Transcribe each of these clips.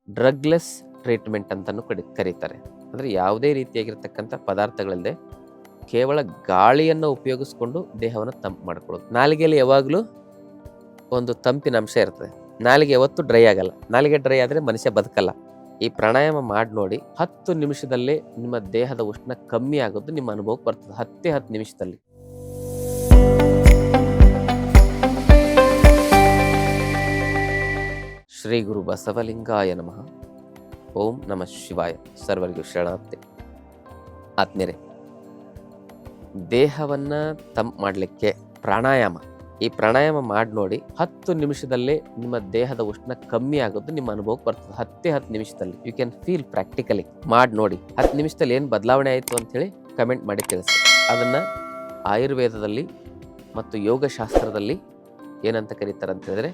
Drugless treatment ಅಂತಲೂ ಕರೀತಾರೆ. ಅಂದರೆ ಯಾವುದೇ ರೀತಿಯಾಗಿರ್ತಕ್ಕಂಥ ಪದಾರ್ಥಗಳಿಲ್ಲದೆ ಕೇವಲ ಗಾಳಿಯನ್ನು ಉಪಯೋಗಿಸ್ಕೊಂಡು ದೇಹವನ್ನು ತಂಪು ಮಾಡ್ಕೊಳ್ಳೋದು. ನಾಲಿಗೆಯಲ್ಲಿ ಯಾವಾಗಲೂ ಒಂದು ತಂಪಿನ ಅಂಶ ಇರ್ತದೆ. ನಾಲಿಗೆ ಯಾವತ್ತೂ ಡ್ರೈ ಆಗಲ್ಲ. ನಾಲಿಗೆ ಡ್ರೈ ಆದರೆ ಮನುಷ್ಯ ಬದುಕಲ್ಲ. ಈ ಪ್ರಾಣಾಯಾಮ ಮಾಡಿ ನೋಡಿ, 10 ನಿಮಿಷದಲ್ಲೇ ನಿಮ್ಮ ದೇಹದ ಉಷ್ಣ ಕಮ್ಮಿ ಆಗೋದು ನಿಮ್ಮ ಅನುಭವಕ್ಕೆ ಬರ್ತದೆ. 10 ನಿಮಿಷದಲ್ಲಿ. ಶ್ರೀ ಗುರು ಬಸವಲಿಂಗಾಯ ನಮಃ. ಓಂ ನಮಃ ಶಿವಾಯ. ಸರ್ವರಿಗೂ ಶರಣಾರ್ಥಿ. ಆತ್ಮೀಯರೇ, ದೇಹವನ್ನು ತಂಪು ಮಾಡಲಿಕ್ಕೆ ಪ್ರಾಣಾಯಾಮ, ಈ ಪ್ರಾಣಾಯಾಮ ಮಾಡಿ ನೋಡಿ, 10 ನಿಮಿಷದಲ್ಲೇ ನಿಮ್ಮ ದೇಹದ ಉಷ್ಣ ಕಮ್ಮಿ ಆಗೋದು ನಿಮ್ಮ ಅನುಭವಕ್ಕೆ ಬರ್ತದೆ. 10 ನಿಮಿಷದಲ್ಲಿ. You can feel practically. ಮಾಡಿ ನೋಡಿ. 10 ನಿಮಿಷದಲ್ಲಿ ಏನು ಬದಲಾವಣೆ ಆಯಿತು ಅಂಥೇಳಿ ಕಮೆಂಟ್ ಮಾಡಿ ತಿಳಿಸಿ. ಅದನ್ನು ಆಯುರ್ವೇದದಲ್ಲಿ ಮತ್ತು ಯೋಗಶಾಸ್ತ್ರದಲ್ಲಿ ಏನಂತ ಕರೀತಾರೆ ಅಂತ ಹೇಳಿದ್ರೆ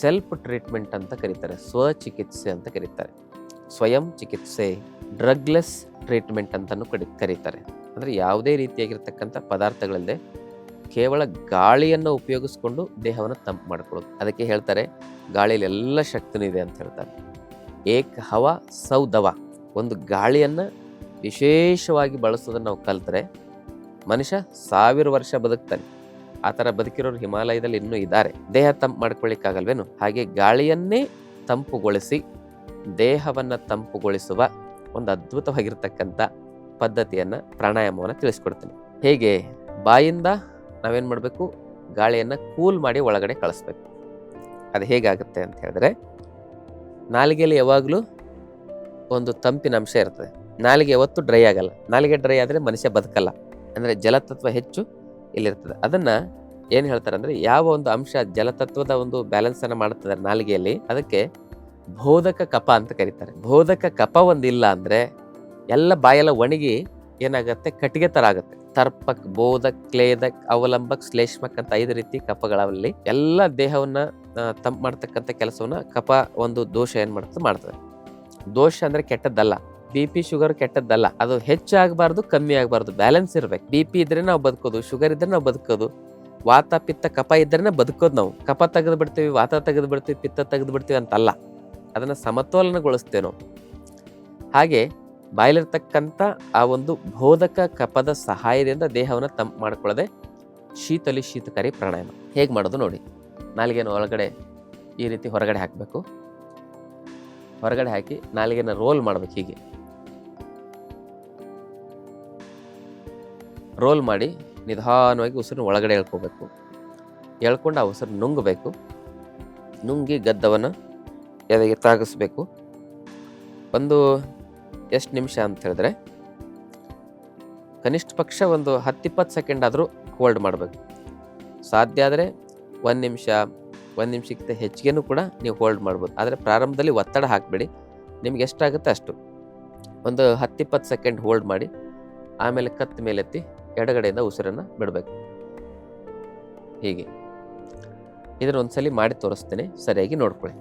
ಸೆಲ್ಫ್ ಟ್ರೀಟ್ಮೆಂಟ್ ಅಂತ ಕರೀತಾರೆ. ಸ್ವಚಿಕಿತ್ಸೆ ಅಂತ ಕರೀತಾರೆ. ಸ್ವಯಂ ಚಿಕಿತ್ಸೆ, ಡ್ರಗ್ಲೆಸ್ ಟ್ರೀಟ್ಮೆಂಟ್ ಅಂತಲೂ ಕರೀತಾರೆ. ಅಂದರೆ ಯಾವುದೇ ರೀತಿಯಾಗಿರ್ತಕ್ಕಂಥ ಪದಾರ್ಥಗಳಿಲ್ಲದೆ ಕೇವಲ ಗಾಳಿಯನ್ನು ಉಪಯೋಗಿಸ್ಕೊಂಡು ದೇಹವನ್ನು ತಂಪು ಮಾಡ್ಕೊಳ್ಳೋದು. ಅದಕ್ಕೆ ಹೇಳ್ತಾರೆ ಗಾಳಿಯಲ್ಲಿ ಎಲ್ಲ ಶಕ್ತಿನೂ ಇದೆ ಅಂತ ಹೇಳ್ತಾರೆ. ಏಕ್ ಹವಾ ಸೌ ದವಾ. ಒಂದು ಗಾಳಿಯನ್ನು ವಿಶೇಷವಾಗಿ ಬಳಸೋದನ್ನು ನಾವು ಕಲ್ತರೆ ಮನುಷ್ಯ 1000 ವರ್ಷ ಬದುಕ್ತಾನೆ. ಆ ಥರ ಬದುಕಿರೋರು ಹಿಮಾಲಯದಲ್ಲಿ ಇನ್ನೂ ಇದ್ದಾರೆ. ದೇಹ ತಂಪು ಮಾಡ್ಕೊಳ್ಳಿಕ್ಕಾಗಲ್ವೇನು? ಹಾಗೆ ಗಾಳಿಯನ್ನೇ ತಂಪುಗೊಳಿಸಿ ದೇಹವನ್ನು ತಂಪುಗೊಳಿಸುವ ಒಂದು ಅದ್ಭುತವಾಗಿರ್ತಕ್ಕಂಥ ಪದ್ಧತಿಯನ್ನು, ಪ್ರಾಣಾಯಾಮವನ್ನು ತಿಳಿಸ್ಕೊಡ್ತೀನಿ. ಹೇಗೆ? ಬಾಯಿಂದ ನಾವೇನು ಮಾಡಬೇಕು? ಗಾಳಿಯನ್ನು ಕೂಲ್ ಮಾಡಿ ಒಳಗಡೆ ಕಳಿಸ್ಬೇಕು. ಅದು ಹೇಗಾಗುತ್ತೆ ಅಂತ ಹೇಳಿದ್ರೆ, ನಾಲಿಗೆಯಲ್ಲಿ ಯಾವಾಗಲೂ ಒಂದು ತಂಪಿನ ಅಂಶ ಇರ್ತದೆ. ನಾಲಿಗೆ ಯಾವತ್ತೂ ಡ್ರೈ ಆಗಲ್ಲ. ನಾಲಿಗೆ ಡ್ರೈ ಆದರೆ ಮನುಷ್ಯ ಬದುಕಲ್ಲ. ಅಂದರೆ ಜಲತತ್ವ ಹೆಚ್ಚು ಇಲ್ಲಿರ್ತದೆ. ಅದನ್ನು ಏನು ಹೇಳ್ತಾರೆ ಅಂದರೆ, ಯಾವ ಒಂದು ಅಂಶ ಜಲತತ್ವದ ಒಂದು ಬ್ಯಾಲೆನ್ಸನ್ನು ಮಾಡ್ತದೆ ನಾಲಿಗೆಯಲ್ಲಿ, ಅದಕ್ಕೆ ಬೋಧಕ ಕಫ ಅಂತ ಕರೀತಾರೆ. ಬೋಧಕ ಕಫ ಒಂದಿಲ್ಲ ಅಂದರೆ ಎಲ್ಲ ಬಾಯೆಲ್ಲ ಒಣಗಿ ಏನಾಗುತ್ತೆ? ಕಟ್ಟಿಗೆ ಥರ ಆಗುತ್ತೆ. ತರ್ಪಕ್, ಬೋಧಕ್, ಕ್ಲೇದಕ್, ಅವಲಂಬಕ್, ಶ್ಲೇಷ್ಮಕ್ ಅಂತ 5 ರೀತಿ ಕಫಗಳಲ್ಲಿ ಎಲ್ಲ ದೇಹವನ್ನ ತಂಪು ಮಾಡ್ತಕ್ಕಂಥ ಕೆಲಸವನ್ನ ಕಫ ಒಂದು ದೋಷ ಏನ್ ಮಾಡ್ತದೆ. ದೋಷ ಅಂದ್ರೆ ಕೆಟ್ಟದ್ದಲ್ಲ. BP sugar ಕೆಟ್ಟದ್ದಲ್ಲ. ಅದು ಹೆಚ್ಚಾಗಬಾರ್ದು, ಕಮ್ಮಿ ಆಗಬಾರ್ದು, ಬ್ಯಾಲೆನ್ಸ್ ಇರ್ಬೇಕು. BP ಇದ್ರೆ ನಾವು ಬದುಕೋದು, ಶುಗರ್ ಇದ್ರೆ ನಾವು ಬದುಕೋದು, ವಾತ ಪಿತ್ತ ಕಫ ಇದ್ರೆ ಬದುಕೋದು. ನಾವು ಕಫ ತೆಗೆದು ಬಿಡ್ತೀವಿ, ವಾತ ತೆಗೆದು ಬಿಡ್ತೀವಿ, ಪಿತ್ತ ತೆಗೆದು ಬಿಡ್ತೀವಿ ಅಂತಲ್ಲ. ಅದನ್ನ ಸಮತೋಲನಗೊಳಿಸ್ತೇವೆ ನಾವು. ಹಾಗೆ ಬಾಯಲ್ಲಿರ್ತಕ್ಕಂಥ ಆ ಒಂದು ಬೋಧಕ ಕಫದ ಸಹಾಯದಿಂದ ದೇಹವನ್ನು ತಂಪು ಮಾಡ್ಕೊಳ್ಳದೆ ಶೀತಕಾರಿ ಪ್ರಾಣಾಯಾಮ ಹೇಗೆ ಮಾಡೋದು ನೋಡಿ. ನಾಲಿಗೆನ ಒಳಗಡೆ ಈ ರೀತಿ ಹೊರಗಡೆ ಹಾಕಬೇಕು. ಹೊರಗಡೆ ಹಾಕಿ ನಾಲಿಗೆನ ರೋಲ್ ಮಾಡ್ಬೇಕು. ಹೀಗೆ ರೋಲ್ ಮಾಡಿ ನಿಧಾನವಾಗಿ ಉಸಿರನ್ನ ಒಳಗಡೆ ಎಳ್ಕೋಬೇಕು. ಎಳ್ಕೊಂಡು ಆ ಉಸಿರು ನುಂಗಬೇಕು. ನುಂಗಿ ಗದ್ದವನ್ನು ಎದೆಗೆ ತಾಗಿಸ್ಬೇಕು. ಒಂದು ಎಷ್ಟು ನಿಮಿಷ ಅಂತ ಹೇಳಿದ್ರೆ, ಕನಿಷ್ಠ ಪಕ್ಷ ಒಂದು 10-20 ಸೆಕೆಂಡ್ ಆದರೂ ಹೋಲ್ಡ್ ಮಾಡಬೇಕು. ಸಾಧ್ಯ ಆದರೆ 1 ನಿಮಿಷಕ್ಕಿಂತ ಹೆಚ್ಚಿಗೆನೂ ಕೂಡ ನೀವು ಹೋಲ್ಡ್ ಮಾಡ್ಬೋದು. ಆದರೆ ಪ್ರಾರಂಭದಲ್ಲಿ ಒತ್ತಡ ಹಾಕಬೇಡಿ. ನಿಮ್ಗೆ ಎಷ್ಟಾಗುತ್ತೆ ಅಷ್ಟು. ಒಂದು 10-20 ಸೆಕೆಂಡ್ ಹೋಲ್ಡ್ ಮಾಡಿ ಆಮೇಲೆ ಕತ್ತು ಮೇಲೆತ್ತಿ ಎಡಗಡೆಯಿಂದ ಉಸಿರನ್ನು ಬಿಡಬೇಕು. ಹೀಗೆ ಇದನ್ನು ಒಂದ್ಸಲಿ ಮಾಡಿ ತೋರಿಸ್ತೇನೆ, ಸರಿಯಾಗಿ ನೋಡ್ಕೊಳ್ಳಿ.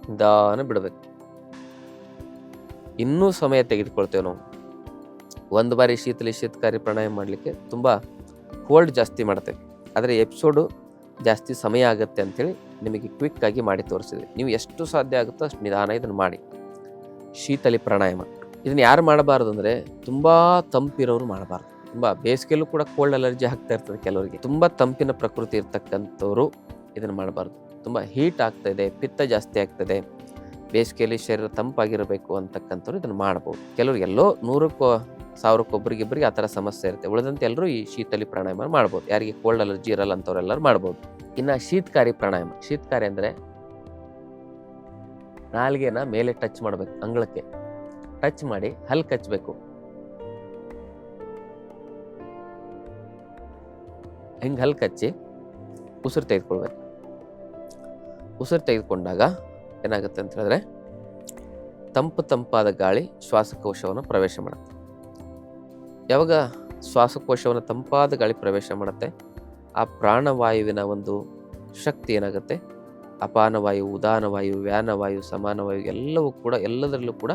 ನಿಧಾನ ಬಿಡಬೇಕು. ಇನ್ನೂ ಸಮಯ ತೆಗೆದುಕೊಳ್ತೇವೆ ನಾವು. ಒಂದು ಬಾರಿ ಶೀತಕಾರಿ ಪ್ರಾಣಾಯಾಮ ಮಾಡಲಿಕ್ಕೆ ತುಂಬ ಹೋಲ್ಡ್ ಜಾಸ್ತಿ ಮಾಡ್ತೇವೆ. ಆದರೆ ಎಪಿಸೋಡು ಜಾಸ್ತಿ ಸಮಯ ಆಗುತ್ತೆ ಅಂಥೇಳಿ ನಿಮಗೆ ಕ್ವಿಕ್ ಆಗಿ ಮಾಡಿ ತೋರಿಸಿದೆ. ನೀವು ಎಷ್ಟು ಸಾಧ್ಯ ಆಗುತ್ತೋ ಅಷ್ಟು ನಿಧಾನ ಇದನ್ನು ಮಾಡಿ. ಶೀತಲಿ ಪ್ರಾಣಾಯಾಮ ಇದನ್ನು ಯಾರು ಮಾಡಬಾರ್ದು ಅಂದರೆ, ತುಂಬ ತಂಪಿರೋರು ಮಾಡಬಾರ್ದು. ತುಂಬ ಬೇಸಿಗೆಯಲ್ಲೂ ಕೂಡ ಕೋಲ್ಡ್ ಅಲರ್ಜಿ ಆಗ್ತಾ ಇರ್ತದೆ ಕೆಲವರಿಗೆ. ತುಂಬ ತಂಪಿನ ಪ್ರಕೃತಿ ಇರ್ತಕ್ಕಂಥವ್ರು ಇದನ್ನು ಮಾಡಬಾರ್ದು. ತುಂಬ ಹೀಟ್ ಆಗ್ತಾ ಇದೆ, ಪಿತ್ತ ಜಾಸ್ತಿ ಆಗ್ತದೆ, ಬೇಸಿಗೆಯಲ್ಲಿ ಶರೀರ ತಂಪಾಗಿರಬೇಕು ಅಂತಕ್ಕಂಥವ್ರು ಇದನ್ನು ಮಾಡ್ಬೋದು. ಕೆಲವ್ರಿಗೆ ಎಲ್ಲೋ 100,000 ಆ ಥರ ಸಮಸ್ಯೆ ಇರುತ್ತೆ. ಉಳಿದಂತೆ ಎಲ್ಲರೂ ಈ ಶೀತಲಿ ಪ್ರಾಣಾಯಾಮ ಮಾಡ್ಬೋದು. ಯಾರಿಗೆ ಕೋಲ್ಡ್ ಅಲರ್ಜಿ ಇರಲ್ಲ ಅಂಥವ್ರೆಲ್ಲರೂ ಮಾಡ್ಬೋದು. ಇನ್ನು ಶೀತಕಾರಿ ಪ್ರಾಣಾಯಾಮ. ಶೀತಕಾರಿ ಅಂದರೆ ನಾಲಿಗೆನ ಮೇಲೆ ಟಚ್ ಮಾಡಬೇಕು, ಅಂಗಳಕ್ಕೆ ಟಚ್ ಮಾಡಿ ಹಲ್ ಕಚ್ಚಬೇಕು. ಹಿಂಗೆ ಹಲ್ ಕಚ್ಚಿ ಉಸಿರು ತೆಗೆದುಕೊಳ್ಬೇಕು. ಉಸಿರು ತೆಗೆದುಕೊಂಡಾಗ ಏನಾಗುತ್ತೆ ಅಂತ ಹೇಳಿದ್ರೆ ತಂಪಾದ ಗಾಳಿ ಶ್ವಾಸಕೋಶವನ್ನು ಪ್ರವೇಶ ಮಾಡುತ್ತೆ. ಯಾವಾಗ ಶ್ವಾಸಕೋಶವನ್ನು ತಂಪಾದ ಗಾಳಿ ಪ್ರವೇಶ ಮಾಡುತ್ತೆ, ಆ ಪ್ರಾಣವಾಯುವಿನ ಒಂದು ಶಕ್ತಿ ಏನಾಗುತ್ತೆ, ಅಪಾನವಾಯು, ಉದಾನವಾಯು, ವ್ಯಾನವಾಯು, ಸಮಾನವಾಯು ಎಲ್ಲದರಲ್ಲೂ ಕೂಡ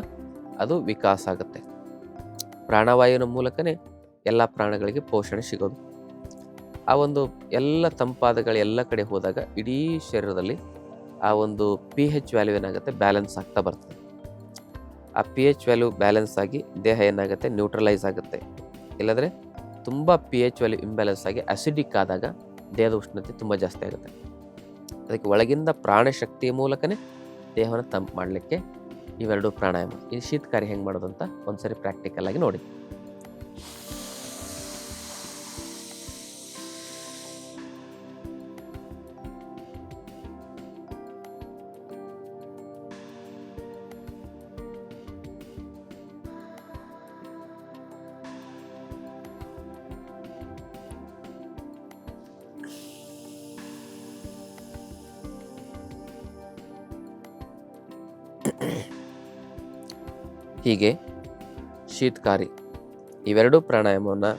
ಅದು ವಿಕಾಸ ಆಗುತ್ತೆ. ಪ್ರಾಣವಾಯುವಿನ ಮೂಲಕನೇ ಎಲ್ಲ ಪ್ರಾಣಗಳಿಗೆ ಪೋಷಣೆ ಸಿಗೋದು. ಆ ಒಂದು ಎಲ್ಲ ತಂಪಾದ ಗಾಳಿ ಎಲ್ಲ ಕಡೆ ಹೋದಾಗ ಇಡೀ ಶರೀರದಲ್ಲಿ ಆ ಒಂದು pH ವ್ಯಾಲ್ಯೂ ಏನಾಗುತ್ತೆ, ಬ್ಯಾಲೆನ್ಸ್ ಆಗ್ತಾ ಬರ್ತದೆ. ಆ pH ವ್ಯಾಲ್ಯೂ ಬ್ಯಾಲೆನ್ಸ್ ಆಗಿ ದೇಹ ಏನಾಗುತ್ತೆ, ನ್ಯೂಟ್ರಲೈಸ್ ಆಗುತ್ತೆ. ಇಲ್ಲಾಂದರೆ ತುಂಬ pH ವ್ಯಾಲ್ಯೂ ಇಂಬ್ಯಾಲೆನ್ಸ್ ಆಗಿ ಅಸಿಡಿಕ್ ಆದಾಗ ದೇಹದ ಉಷ್ಣತೆ ತುಂಬ ಜಾಸ್ತಿ ಆಗುತ್ತೆ. ಅದಕ್ಕೆ ಒಳಗಿಂದ ಪ್ರಾಣಶಕ್ತಿಯ ಮೂಲಕನೇ ದೇಹವನ್ನು ತಂಪು ಮಾಡಲಿಕ್ಕೆ ಇವೆರಡು ಪ್ರಾಣಾಯಾಮ. ಈ ಶೀತಕಾರಿ ಹೆಂಗೆ ಮಾಡೋದು ಅಂತ ಒಂದ್ಸರಿ ಪ್ರಾಕ್ಟಿಕಲ್ ಆಗಿ ನೋಡಿ. ಹೀಗೆ ಶೀತಕಾರಿ ಇವೆರಡೂ ಪ್ರಾಣಾಯಾಮವನ್ನು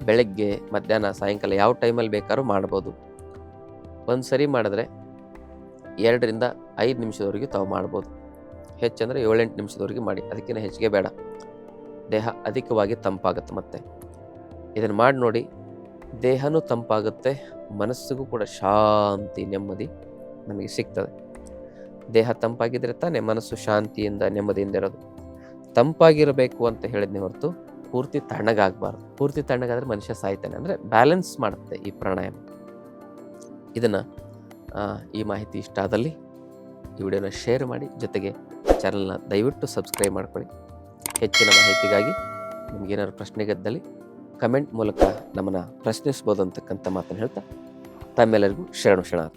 ಬೆಳಗ್ಗೆ, ಮಧ್ಯಾಹ್ನ, ಸಾಯಂಕಾಲ ಯಾವ ಟೈಮಲ್ಲಿ ಬೇಕಾದ್ರೂ ಮಾಡ್ಬೋದು. ಒಂದು ಸರಿ ಮಾಡಿದ್ರೆ 2 ರಿಂದ 5 ನಿಮಿಷದವರೆಗೆ ತಾವು ಮಾಡ್ಬೋದು. ಹೆಚ್ಚಂದರೆ 7-8 ನಿಮಿಷದವರೆಗೆ ಮಾಡಿ, ಅದಕ್ಕಿಂತ ಹೆಚ್ಚಿಗೆ ಬೇಡ. ದೇಹ ಅಧಿಕವಾಗಿ ತಂಪಾಗುತ್ತೆ. ಮತ್ತೆ ಇದನ್ನು ಮಾಡಿ ನೋಡಿ, ದೇಹನೂ ತಂಪಾಗುತ್ತೆ, ಮನಸ್ಸಿಗೂ ಕೂಡ ಶಾಂತಿ, ನೆಮ್ಮದಿ ನಮಗೆ ಸಿಗ್ತದೆ. ದೇಹ ತಂಪಾಗಿದ್ರೆ ತಾನೇ ಮನಸ್ಸು ಶಾಂತಿಯಿಂದ, ನೆಮ್ಮದಿಯಿಂದ ಇರೋದು. ತಂಪಾಗಿರಬೇಕು ಅಂತ ಹೇಳಿದ್ನೇ ಹೊರತು ಪೂರ್ತಿ ತಣ್ಣಗಾಗಬಾರ್ದು. ಪೂರ್ತಿ ತಣ್ಣಗಾದ್ರೆ ಮನುಷ್ಯ ಸಾಯ್ತಾನೆ. ಅಂದರೆ ಬ್ಯಾಲೆನ್ಸ್ ಮಾಡುತ್ತೆ ಈ ಪ್ರಾಣಾಯಾಮ. ಇದನ್ನು ಈ ಮಾಹಿತಿ ಇಷ್ಟ ಆದಲ್ಲಿ ಈ ವಿಡಿಯೋನ ಶೇರ್ ಮಾಡಿ, ಜೊತೆಗೆ ಚಾನಲ್ನ ದಯವಿಟ್ಟು ಸಬ್ಸ್ಕ್ರೈಬ್ ಮಾಡ್ಕೊಳ್ಳಿ. ಹೆಚ್ಚಿನ ಮಾಹಿತಿಗಾಗಿ ನಿಮಗೇನಾದ್ರು ಪ್ರಶ್ನೆಗಿದ್ದಲ್ಲಿ ಕಮೆಂಟ್ ಮೂಲಕ ನಮ್ಮನ್ನು ಪ್ರಶ್ನಿಸ್ಬೋದು ಅಂತಕ್ಕಂಥ ಮಾತನ್ನು ಹೇಳ್ತಾ ತಮ್ಮೆಲ್ಲರಿಗೂ ಶರಣ.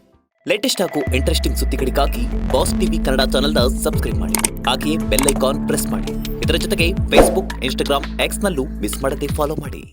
ಲೇಟೆಸ್ಟ್ ಹಾಗೂ ಇಂಟ್ರೆಸ್ಟಿಂಗ್ ಸುದ್ದಿಗಳಿಗಾಗಿ ಬಾಸ್ ಟಿವಿ ಕನ್ನಡ ಚಾನೆಲ್ನ ಸಬ್ಸ್ಕ್ರೈಬ್ ಮಾಡಿ. ಹಾಗೆಯೇ ಬೆಲ್ ಐಕಾನ್ ಪ್ರೆಸ್ ಮಾಡಿ. ಇದರ ಜೊತೆಗೆ ಫೇಸ್ಬುಕ್, ಇನ್ಸ್ಟಾಗ್ರಾಮ್, ಎಕ್ಸ್ನಲ್ಲೂ ಮಿಸ್ ಮಾಡದೆ ಫಾಲೋ ಮಾಡಿ.